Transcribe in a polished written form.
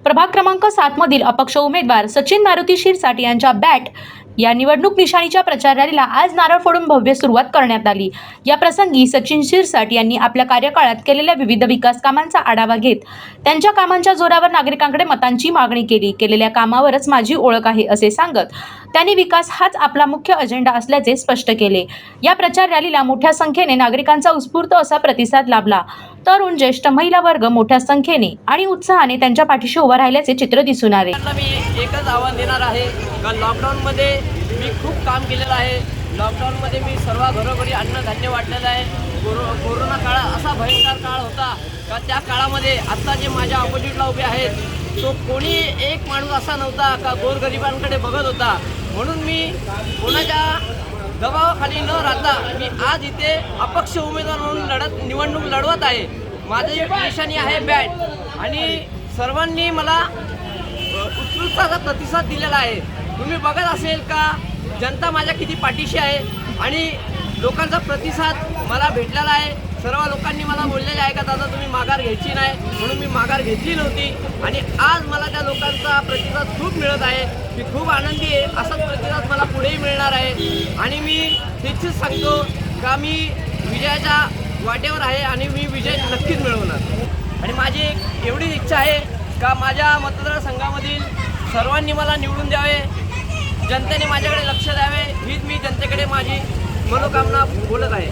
प्रभाग क्रमांक 7 मधील अपक्ष उमेदवार सचिन मारुती शिरसाट यांच्या बॅट या निवडणूक निशाणीच्या प्रचार रॅलीला आज नारळ फोडून भव्य सुरुवात करण्यात आली। या प्रसंगी सचिन शिरसाट यांनी आपल्या कार्यकाळात केलेल्या विविध विकास कामांचा आढावा घेत त्यांच्या कामांच्या जोरावर नागरिकांकडे मतांची मागणी केली। केलेल्या कामावरच माझी ओळख आहे असे सांगत त्यांनी विकास हाच आपला मुख्य अजेंडा असल्याचे स्पष्ट केले। या प्रचार रॅलीला मोठ्या संख्येने नागरिकांचा उत्स्फूर्त असा प्रतिसाद लाभला। तरुण ज्येष्ठ महिला वर्ग मोठ्या संख्येने आणि उत्साहाने त्यांच्या पाठीशी उभा राहिल्याचे चित्र दिसून आले। मी एकच आव्हान देणार आहे का लॉकडाऊनमध्ये मी खूप काम केलेलं आहे। लॉकडाऊनमध्ये मी सर्व घरोघरी अन्नधान्य वाटलेलं आहे। कोरोना काळ असा भयंकर काळ होता का त्या काळामध्ये आत्ता जे माझ्या ऑपोजिटला उभे आहेत तो कोणी एक माणूस असा नव्हता का गोरगरिबांकडे बघत होता। म्हणून मी कोणाच्या दबावाखाली न राहता मी आज इथे अपक्ष उमेदवार म्हणून निवडणूक लढवत आहे। माझी निशाणी आहे बॅट आणि सर्वांनी मला उत्स्फूर्त प्रतिसाद दिलेला आहे। तुम्ही बघत असेल का जनता माझ्या किती पाठीशी आहे आणि लोकांचा प्रतिसाद मला भेटलेला आहे। सर्व लोकांनी मला बोललेले आहे का दादा तुम्ही माघार घ्यायची नाही, म्हणून मी माघार घेतली नव्हती आणि आज मला त्या लोकांचा प्रतिसाद खूप मिळत आहे। मी खूप आनंदी आहे। असाच प्रतिसाद मला पुढेही मिळणार आहे आणि मी निश्चित सांगतो का मी विजयाच्या वाटेवर आहे आणि मी विजय नक्कीच मिळवणार। आणि माझी एवढी इच्छा आहे का माझ्या मतदारसंघामधील सर्वांनी मला निवडून द्यावे, जनतेने माझ्याकडे लक्ष द्यावे, हीच मी जनतेकडे माझी मनोकामना बोलत आहे।